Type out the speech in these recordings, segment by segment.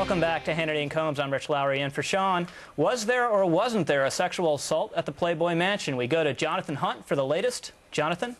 Welcome back to Hannity and Combs. I'm Rich Lowry in for Sean. Was there or wasn't there a sexual assault at the Playboy Mansion? We go to Jonathan Hunt for the latest. Jonathan?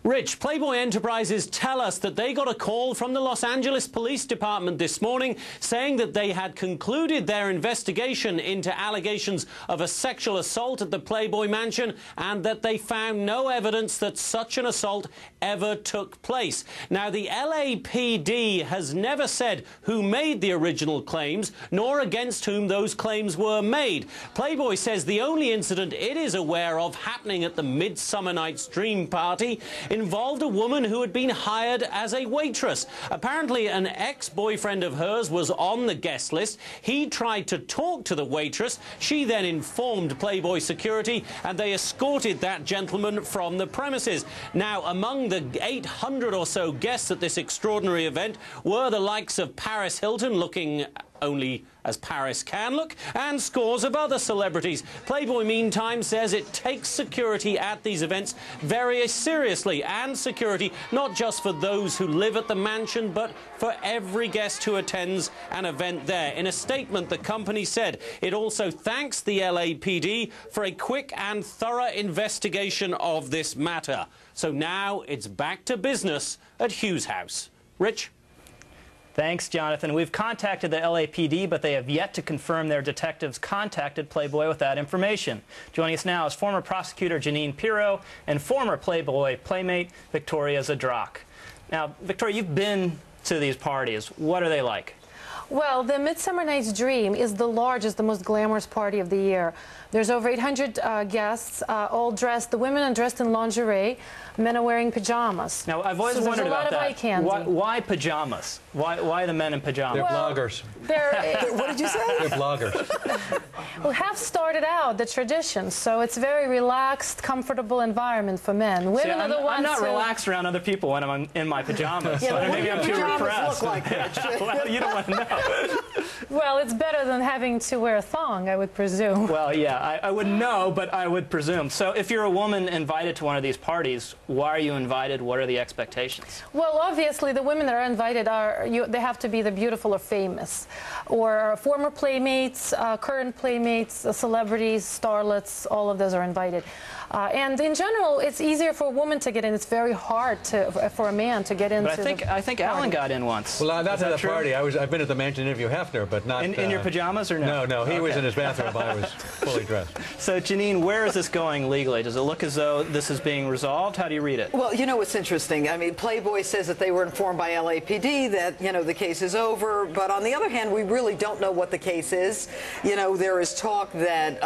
Rich, Playboy Enterprises tell us that they got a call from the Los Angeles Police Department this morning saying that they had concluded their investigation into allegations of a sexual assault at the Playboy Mansion and that they found no evidence that such an assault ever took place. Now, the LAPD has never said who made the original claims nor against whom those claims were made. Playboy says the only incident it is aware of happening at the Midsummer Night's Dream Party involved a woman who had been hired as a waitress. Apparently, an ex-boyfriend of hers was on the guest list. He tried to talk to the waitress. She then informed Playboy security, and they escorted that gentleman from the premises. Now, among the 800 or so guests at this extraordinary event were the likes of Paris Hilton, looking only as Paris can look, and scores of other celebrities. Playboy, meantime, says it takes security at these events very seriously, and security not just for those who live at the mansion, but for every guest who attends an event there. In a statement, the company said it also thanks the LAPD for a quick and thorough investigation of this matter. So now it's back to business at Hughes House. Rich? Thanks, Jonathan. We've contacted the LAPD, but they have yet to confirm their detectives contacted Playboy with that information. Joining us now is former prosecutor Jeanine Pirro and former Playboy playmate Victoria Zdrok. Now, Victoria, you've been to these parties. What are they like? Well, the Midsummer Night's Dream is the largest, the most glamorous party of the year. There's over 800 guests, all dressed. The women are dressed in lingerie. Men are wearing pajamas. Now, I've always wondered about that. Eye candy. Why pajamas? Why the men in pajamas? They're bloggers. What did you say? They're bloggers. Well, have started out the tradition, so it's a very relaxed, comfortable environment for men. Women are the ones I'm not relaxed around other people when I'm in my pajamas. Yeah, so maybe I'm too repressed. Look like, Well, you don't want to know. Well, it's better than having to wear a thong, I would presume. Well, yeah, I wouldn't know, but I would presume. So if you're a woman invited to one of these parties, why are you invited? What are the expectations? Well, obviously, the women that are invited they have to be the beautiful or famous, or former playmates, current playmates, celebrities, starlets. All of those are invited. And in general, it's easier for a woman to get in. It's very hard for a man to get into. But I think Alan got in once. Well, not to the party. I've been at the mansion to interview Hefner, but not in your pajamas or no? No, he was in his bathroom. I was fully dressed. So, Jeanine, where is this going legally? Does it look as though this is being resolved? How do you read it? Well, you know what's interesting? I mean, Playboy says that they were informed by LAPD that, you know, the case is over. But on the other hand, we really don't know what the case is. You know, there is talk that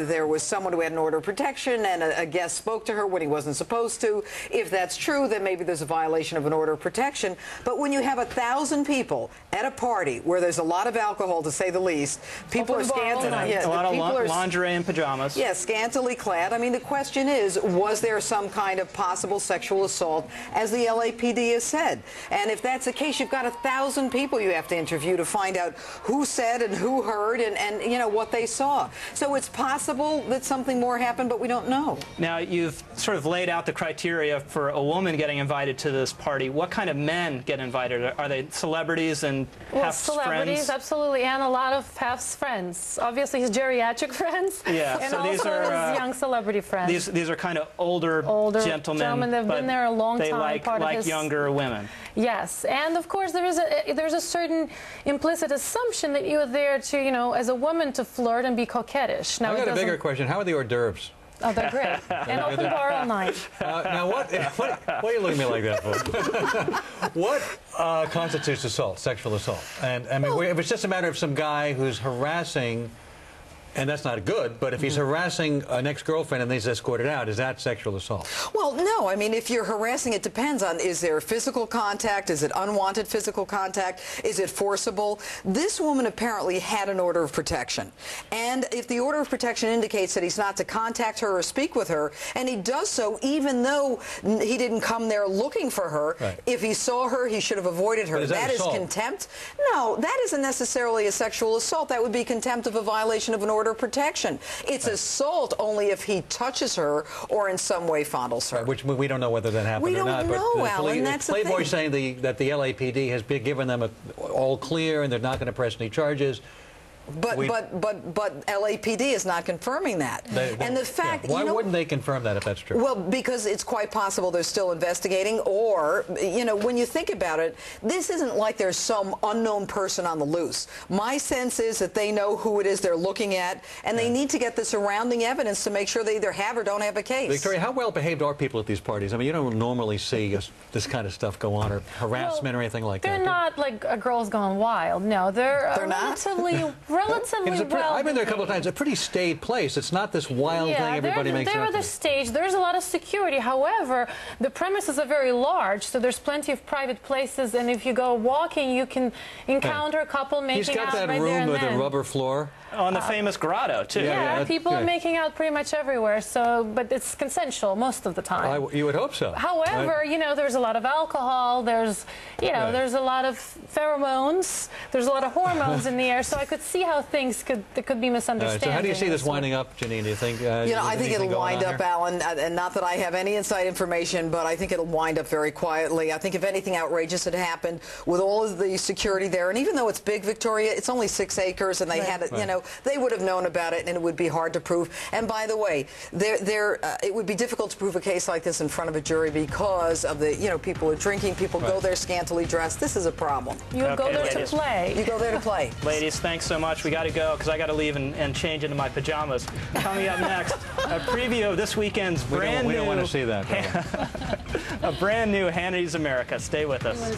there was someone who had an order of protection and a guest spoke to her when he wasn't supposed to. If that's true, then maybe there's a violation of an order of protection. But when you have 1,000 people at a party where there's a lot of alcohol, to say the least, people are scantily, a lot of lingerie and pajamas. Yeah, scantily clad. I mean, the question is, was there some kind of possible sexual assault, as the LAPD has said? And if that's the case, you've got 1,000 people you have to interview to find out who said and who heard and you know, what they saw. So it's possible that something more happened, but we don't know. Now, you've sort of laid out the criteria for a woman getting invited to this party. What kind of men get invited? Are they celebrities and half celebrities, friends? Absolutely, and a lot of Hef's friends. Obviously, his geriatric friends. Yeah, and so also these are his young celebrity friends. These are kind of older gentlemen. They've been there a long time. They like younger women. Yes, and of course there's a certain implicit assumption that you're there to, you know, as a woman, to flirt and be coquettish. Now, I got a bigger question. How are the hors d'oeuvres? Oh, they're great. And open bar all night. Now, what are you looking at me like that for? What constitutes assault, sexual assault? And I mean, if it's just a matter of some guy who's harassing, and that's not good, but if he's harassing an ex-girlfriend and he's escorted out, is that sexual assault? Well, no. I mean, if you're harassing, it depends on, is there physical contact? Is it unwanted physical contact? Is it forcible? This woman apparently had an order of protection. And if the order of protection indicates that he's not to contact her or speak with her, and he does so even though he didn't come there looking for her, right. If he saw her, he should have avoided her. That is contempt? No, that isn't necessarily a sexual assault. That would be contempt of a violation of an order order protection. It's assault only if he touches her or in some way fondles her. Right, which we don't know whether that happened or not. We don't know, but Alan, that's the Playboy thing. saying that the LAPD has given them all clear and they're not going to press any charges. But LAPD is not confirming that. And the fact, why wouldn't they confirm that if that's true? Well, because it's quite possible they're still investigating, or, you know, when you think about it, this isn't like there's some unknown person on the loose. My sense is that they know who it is they're looking at, and they need to get the surrounding evidence to make sure they either have or don't have a case. Victoria, how well behaved are people at these parties? I mean, you don't normally see this kind of stuff go on, or harassment or anything like that. They're not like a girl's gone wild. No, they're relatively well. I've been there a couple of times. It's a pretty staid place. It's not this wild thing everybody makes it they're up. the stage. There's a lot of security. However, the premises are very large, so there's plenty of private places. And if you go walking, you can encounter a couple making out He's got that right there room and with then. a rubber floor. On the famous grotto, too. Yeah, people are making out pretty much everywhere. So, but it's consensual most of the time. You would hope so. However, you know, there's a lot of alcohol. There's, you know, there's a lot of pheromones. There's a lot of hormones in the air. So I could see how things could be misunderstandings. So how do you see this winding up, Janine? Do you think? You know, I think it'll wind up, Alan, and not that I have any inside information, but I think it'll wind up very quietly. I think if anything outrageous had happened with all of the security there, and even though it's big, Victoria, it's only 6 acres, and they had it, you know, they would have known about it, and it would be hard to prove. And by the way, it would be difficult to prove a case like this in front of a jury because of the, you know, people are drinking, people go there scantily dressed. This is a problem. You go there to play. You go there to play. Ladies, thanks so much. We got to go because I got to leave and change into my pajamas. Coming up next, a preview of this weekend's brand new. We don't want to see that. A brand new Hannity's America. Stay with us.